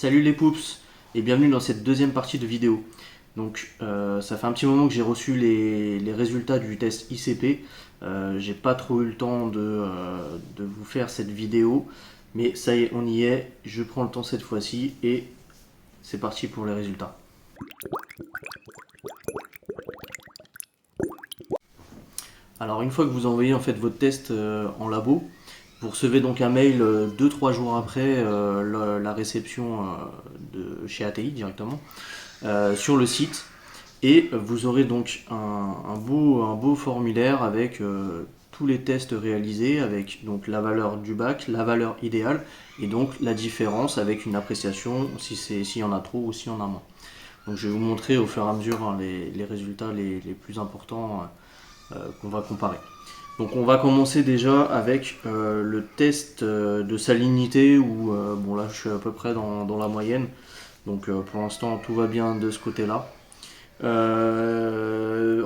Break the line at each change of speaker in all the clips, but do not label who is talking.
Salut les poups et bienvenue dans cette deuxième partie de vidéo. Donc ça fait un petit moment que j'ai reçu les résultats du test ICP. J'ai pas trop eu le temps de vous faire cette vidéo, mais ça y est, on y est. Je prends le temps cette fois-ci et c'est parti pour les résultats. Alors une fois que vous envoyez en fait votre test en labo, vous recevez donc un mail 2-3 jours après la réception de chez ATI directement sur le site. Et vous aurez donc un beau formulaire avec tous les tests réalisés, avec donc la valeur du bac, la valeur idéale, et donc la différence avec une appréciation s'il y en a trop ou s'il y en a moins. Donc je vais vous montrer au fur et à mesure les résultats les plus importants qu'on va comparer. Donc on va commencer déjà avec le test de salinité où bon là je suis à peu près dans la moyenne. Donc pour l'instant tout va bien de ce côté-là.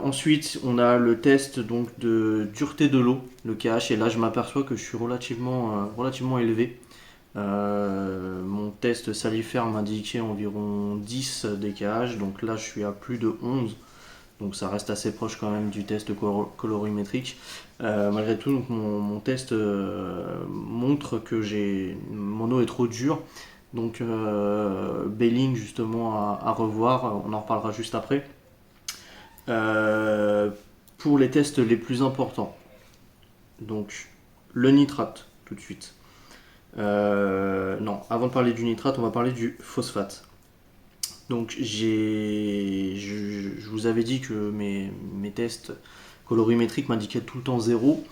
Ensuite, on a le test donc de dureté de l'eau, le KH, et là je m'aperçois que je suis relativement élevé. Mon test salifaire m'indiquait environ 10 DKH, donc là je suis à plus de 11, donc ça reste assez proche quand même du test colorimétrique. Malgré tout, donc mon test montre que mon eau est trop dure. Donc Bailing justement à revoir, on en reparlera juste après. Euh, pour les tests les plus importants, donc le nitrate tout de suite. Non, avant de parler du nitrate, on va parler du phosphate. Donc je vous avais dit que mes tests colorimétriques m'indiquaient tout le temps 0.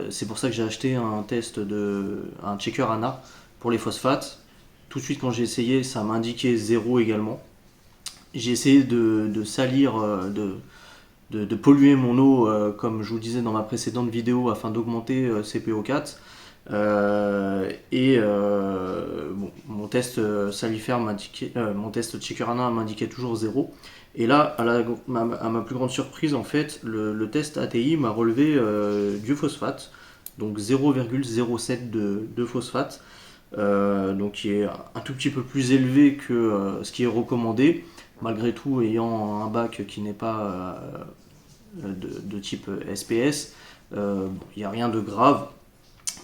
C'est pour ça que j'ai acheté un checker ANA pour les phosphates. Tout de suite quand j'ai essayé, ça m'a indiqué 0 également. J'ai essayé de salir, de polluer mon eau, comme je vous disais dans ma précédente vidéo, afin d'augmenter CPO4. Bon, mon test salifaire mon test Chicurana m'indiquait toujours 0. Et là, à ma plus grande surprise, en fait, le test ATI m'a relevé du phosphate, donc 0,07 de phosphate, donc qui est un tout petit peu plus élevé que ce qui est recommandé, malgré tout ayant un bac qui n'est pas de type SPS, il n'y a rien de grave.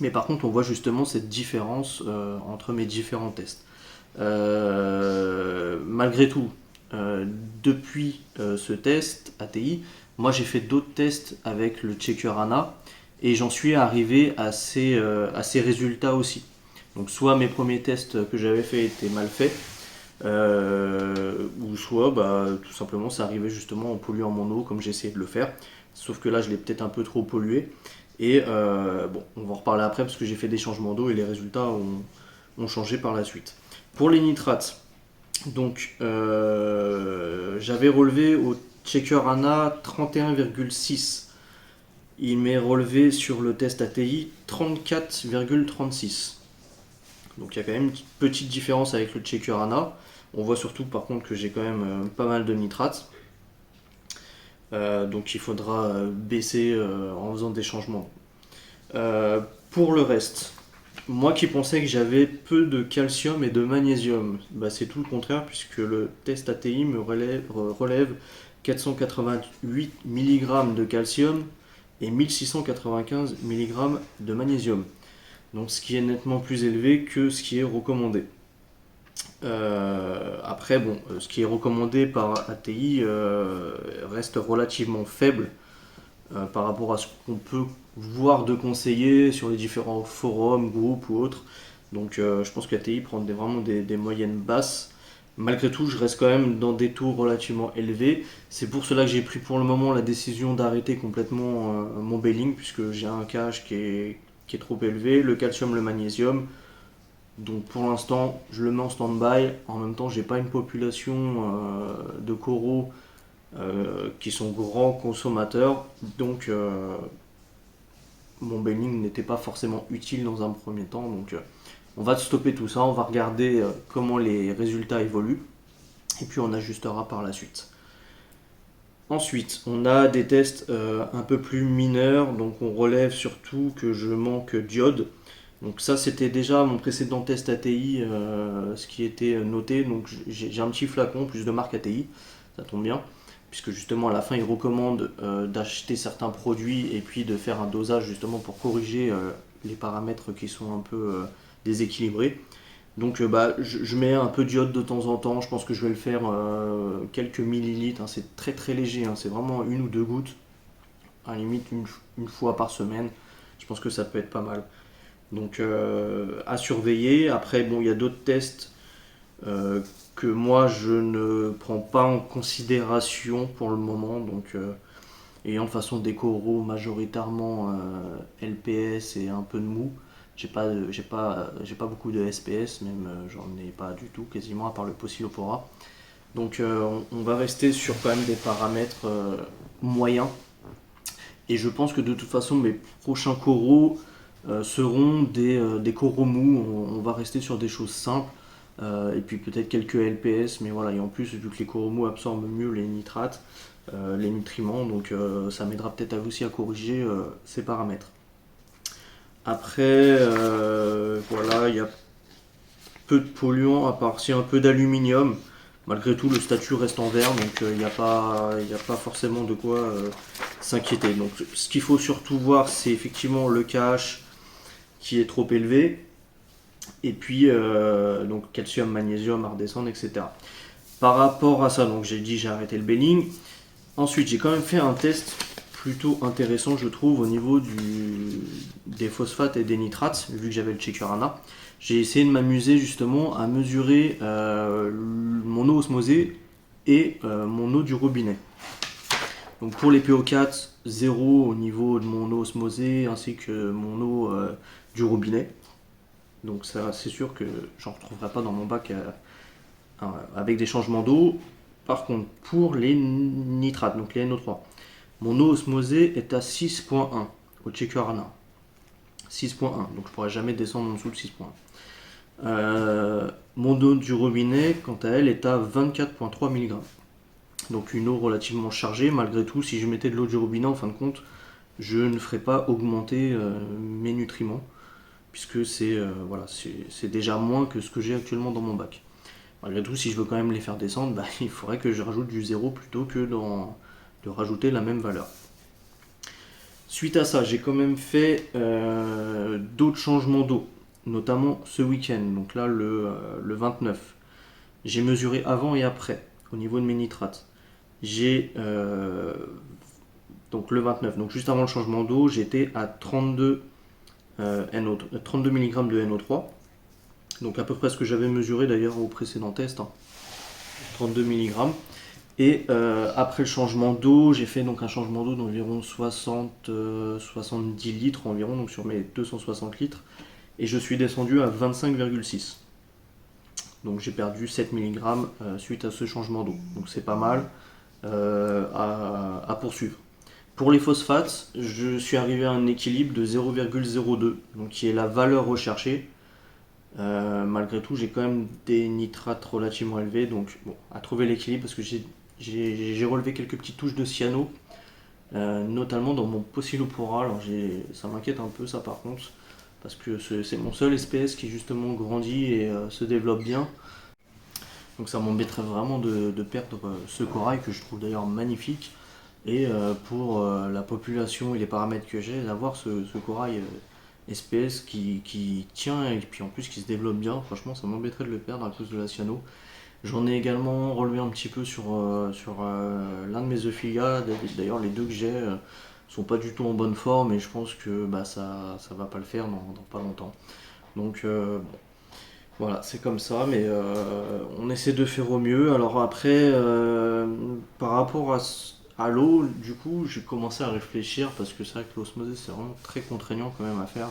Mais par contre, on voit justement cette différence entre mes différents tests. Malgré tout, euh, depuis ce test ATI, moi j'ai fait d'autres tests avec le checker ANA et j'en suis arrivé à ces résultats aussi. Donc soit mes premiers tests que j'avais fait étaient mal faits, ou soit tout simplement ça arrivait justement en polluant mon eau comme j'ai essayé de le faire. Sauf que là je l'ai peut-être un peu trop pollué. Et bon, on va en reparler après parce que j'ai fait des changements d'eau et les résultats ont changé par la suite. Pour les nitrates, donc j'avais relevé au checker ANA 31,6. Il m'est relevé sur le test ATI 34,36. Donc il y a quand même une petite différence avec le checker ANA. On voit surtout par contre que j'ai quand même pas mal de nitrates. Donc il faudra baisser en faisant des changements. Pour le reste, moi qui pensais que j'avais peu de calcium et de magnésium, c'est tout le contraire puisque le test ATI me relève 488 mg de calcium et 1695 mg de magnésium. Donc ce qui est nettement plus élevé que ce qui est recommandé. Après, bon, ce qui est recommandé par ATI reste relativement faible par rapport à ce qu'on peut voir de conseiller sur les différents forums, groupes ou autres. Donc je pense que ATI prend vraiment des moyennes basses. Malgré tout, je reste quand même dans des taux relativement élevés. C'est pour cela que j'ai pris pour le moment la décision d'arrêter complètement mon bailing, puisque j'ai un KH qui est trop élevé, le calcium, le magnésium. Donc pour l'instant, je le mets en stand-by. En même temps, j'ai pas une population de coraux qui sont grands consommateurs. Donc mon bailing n'était pas forcément utile dans un premier temps. Donc on va stopper tout ça, on va regarder comment les résultats évoluent. Et puis on ajustera par la suite. Ensuite, on a des tests un peu plus mineurs. Donc on relève surtout que je manque d'iode. Donc ça c'était déjà mon précédent test ATI, ce qui était noté. Donc j'ai un petit flacon plus de marque ATI, ça tombe bien, puisque justement à la fin ils recommandent d'acheter certains produits et puis de faire un dosage justement pour corriger les paramètres qui sont un peu déséquilibrés. Donc je mets un peu d'iode de temps en temps, je pense que je vais le faire quelques millilitres, hein, c'est très très léger, hein, c'est vraiment une ou deux gouttes, à la limite une fois par semaine, je pense que ça peut être pas mal. Donc à surveiller. Après, bon, il y a d'autres tests euh, que moi je ne prends pas en considération pour le moment. Donc ayant de façon des coraux majoritairement LPS et un peu de mou. J'ai pas beaucoup de SPS, même j'en ai pas du tout quasiment à part le Pocillopora. Donc on va rester sur quand même des paramètres moyens. Et je pense que de toute façon mes prochains coraux seront des coraux mous. On va rester sur des choses simples. Et puis peut-être quelques LPS, mais voilà. Et en plus, vu que les coraux mous absorbent mieux les nitrates, les nutriments, donc ça m'aidera peut-être à vous aussi à corriger ces paramètres. Après, voilà, il y a peu de polluants à part si un peu d'aluminium. Malgré tout, le statut reste en vert, donc il n'y a pas forcément de quoi s'inquiéter. Donc ce qu'il faut surtout voir, c'est effectivement le KH qui est trop élevé, et puis donc calcium, magnésium à redescendre, etc. Par rapport à ça, donc j'ai dit j'ai arrêté le belling. Ensuite, j'ai quand même fait un test plutôt intéressant, je trouve, au niveau des phosphates et des nitrates, vu que j'avais le checker ANA. J'ai essayé de m'amuser justement à mesurer mon eau osmosée et mon eau du robinet. Donc pour les PO4, 0 au niveau de mon eau osmosée ainsi que mon eau du robinet. Donc ça, c'est sûr que j'en retrouverai pas dans mon bac avec des changements d'eau. Par contre, pour les nitrates, donc les NO3, mon eau osmosée est à 6.1 au checker ANA. 6.1, donc je pourrais jamais descendre en dessous de 6.1. Mon eau du robinet, quant à elle, est à 24.3 mg. Donc une eau relativement chargée. Malgré tout, si je mettais de l'eau du robinet, en fin de compte, je ne ferais pas augmenter mes nutriments, puisque voilà, c'est déjà moins que ce que j'ai actuellement dans mon bac. Malgré tout, si je veux quand même les faire descendre, il faudrait que je rajoute du zéro plutôt que de rajouter la même valeur. Suite à ça, j'ai quand même fait d'autres changements d'eau, notamment ce week-end, donc là le 29. J'ai mesuré avant et après au niveau de mes nitrates. J'ai donc le 29, donc juste avant le changement d'eau, j'étais à 32, 32 mg de NO3, donc à peu près ce que j'avais mesuré d'ailleurs au précédent test, hein, 32 mg. Et après le changement d'eau, j'ai fait donc un changement d'eau d'environ 70 litres environ, donc sur mes 260 litres, et je suis descendu à 25,6. Donc j'ai perdu 7 mg suite à ce changement d'eau. Donc c'est pas mal à poursuivre. Pour les phosphates, je suis arrivé à un équilibre de 0,02, donc qui est la valeur recherchée. Malgré tout, j'ai quand même des nitrates relativement élevés, donc bon, à trouver l'équilibre parce que j'ai relevé quelques petites touches de cyano, notamment dans mon Pocillopora. Alors ça m'inquiète un peu ça par contre, parce que c'est mon seul SPS qui justement grandit et se développe bien. Donc ça m'embêterait vraiment de perdre ce corail que je trouve d'ailleurs magnifique. Et pour la population et les paramètres que j'ai, d'avoir ce corail SPS qui tient et puis en plus qui se développe bien, franchement ça m'embêterait de le perdre à cause de la cyano. J'en ai également relevé un petit peu sur l'un de mes Euphilia. D'ailleurs, les deux que j'ai sont pas du tout en bonne forme et je pense que ça va pas le faire dans pas longtemps. Donc voilà, c'est comme ça, mais on essaie de faire au mieux. Alors après, par rapport à l'eau, du coup, j'ai commencé à réfléchir parce que c'est vrai que l'osmose c'est vraiment très contraignant quand même à faire.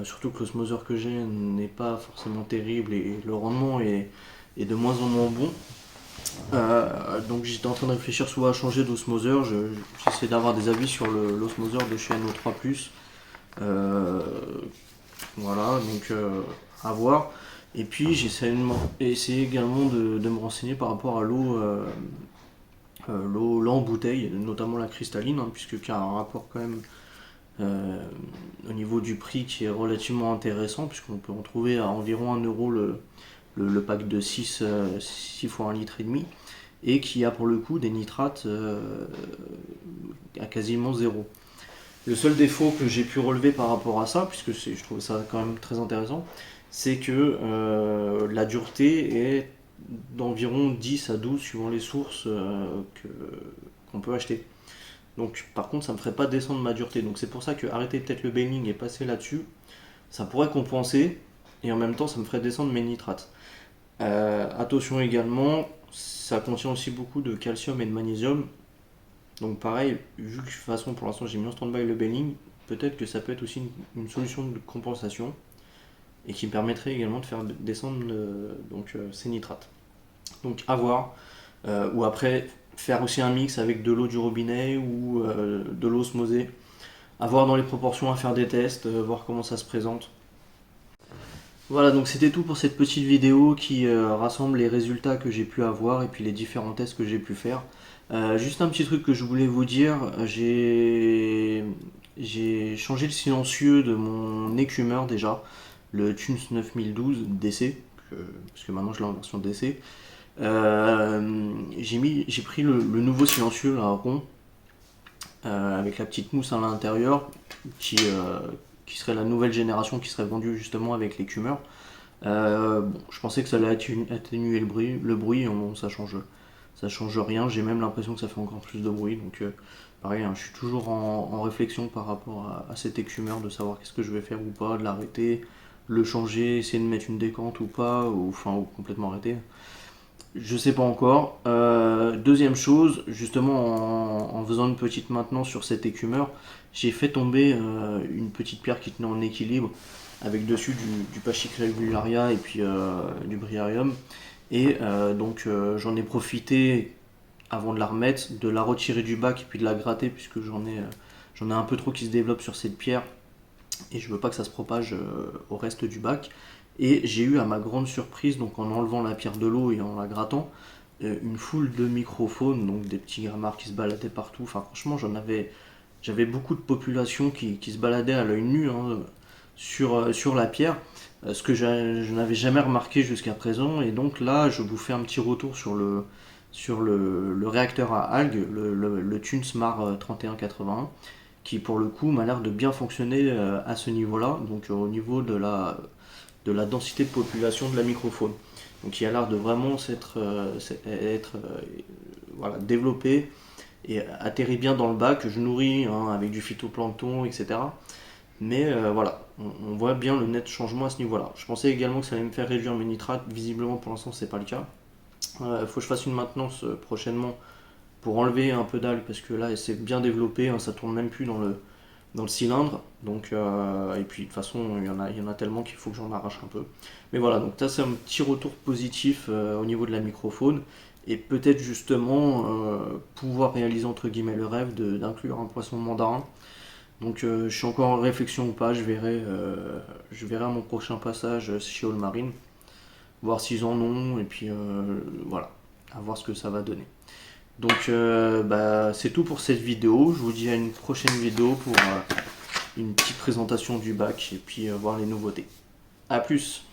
Surtout que l'osmoseur que j'ai n'est pas forcément terrible et le rendement est de moins en moins bon. Donc j'étais en train de réfléchir soit à changer d'osmoseur, j'essaie d'avoir des avis sur l'osmoseur de chez NO3+. Voilà, donc à voir. Et puis j'essaie également de me renseigner par rapport à l'eau en bouteille, notamment la cristalline, hein, puisque qui a un rapport quand même au niveau du prix qui est relativement intéressant, puisqu'on peut en trouver à environ 1 euro le pack de 6 fois 1,5 litre, et qui a pour le coup des nitrates à quasiment zéro. Le seul défaut que j'ai pu relever par rapport à ça, puisque je trouve ça quand même très intéressant, c'est que la dureté est d'environ 10 à 12 suivant les sources qu'on peut acheter. Donc par contre ça me ferait pas descendre ma dureté. Donc c'est pour ça que arrêter peut-être le baling et passer là-dessus, ça pourrait compenser et en même temps ça me ferait descendre mes nitrates. Attention également, ça contient aussi beaucoup de calcium et de magnésium. Donc pareil, vu que de toute façon pour l'instant j'ai mis en stand-by le baling, peut-être que ça peut être aussi une solution de compensation et qui me permettrait également de faire descendre ces nitrates. Donc à voir. Ou après faire aussi un mix avec de l'eau du robinet ou de l'eau osmosée. À voir dans les proportions, à faire des tests, voir comment ça se présente. Voilà, donc c'était tout pour cette petite vidéo qui rassemble les résultats que j'ai pu avoir et puis les différents tests que j'ai pu faire. Juste un petit truc que je voulais vous dire, j'ai changé le silencieux de mon écumeur déjà, le Tunes 9012 DC, parce que maintenant je l'ai en version DC. J'ai pris le nouveau silencieux là, rond, avec la petite mousse à l'intérieur, qui serait la nouvelle génération qui serait vendue justement avec l'écumeur. Bon, je pensais que ça allait atténuer le bruit, bon, ça change rien. J'ai même l'impression que ça fait encore plus de bruit. Donc pareil, hein, je suis toujours en réflexion par rapport à cet écumeur, de savoir qu'est-ce que je vais faire ou pas, de l'arrêter, le changer, essayer de mettre une décante ou pas, ou complètement arrêter. Je sais pas encore. Deuxième chose, justement en faisant une petite maintenance sur cet écumeur, j'ai fait tomber une petite pierre qui tenait en équilibre avec dessus du Pachyrhegularia et puis du Briarium. Et j'en ai profité avant de la remettre, de la retirer du bac et puis de la gratter puisque j'en ai un peu trop qui se développe sur cette pierre et je veux pas que ça se propage au reste du bac. Et j'ai eu à ma grande surprise, donc en enlevant la pierre de l'eau et en la grattant, une foule de microphones, donc des petits grammaires qui se baladaient partout. Enfin franchement j'avais beaucoup de population qui se baladait à l'œil nu, hein, sur la pierre, ce que je n'avais jamais remarqué jusqu'à présent. Et donc là je vous fais un petit retour sur le réacteur à algues, le Tunesmar 3181, qui pour le coup m'a l'air de bien fonctionner à ce niveau-là, donc au niveau de la densité de population de la microfaune. Donc il a l'air de vraiment être voilà, développé et atterrit bien dans le bac. Je nourris, hein, avec du phytoplancton, etc. Mais voilà, on voit bien le net changement à ce niveau-là. Je pensais également que ça allait me faire réduire mes nitrates. Visiblement pour l'instant c'est pas le cas. Faut que je fasse une maintenance prochainement pour enlever un peu d'algues parce que là c'est bien développé, hein, ça tourne même plus dans le cylindre. Donc, et puis de toute façon il y en a tellement qu'il faut que j'en arrache un peu. Mais voilà, donc ça c'est un petit retour positif au niveau de la microfaune. Et peut-être justement pouvoir réaliser entre guillemets le rêve d'inclure un poisson mandarin. Donc je suis encore en réflexion ou pas, je verrai à mon prochain passage chez Allmarine, voir s'ils en ont, et puis voilà, à voir ce que ça va donner. Donc c'est tout pour cette vidéo, je vous dis à une prochaine vidéo pour une petite présentation du bac et puis voir les nouveautés. A plus.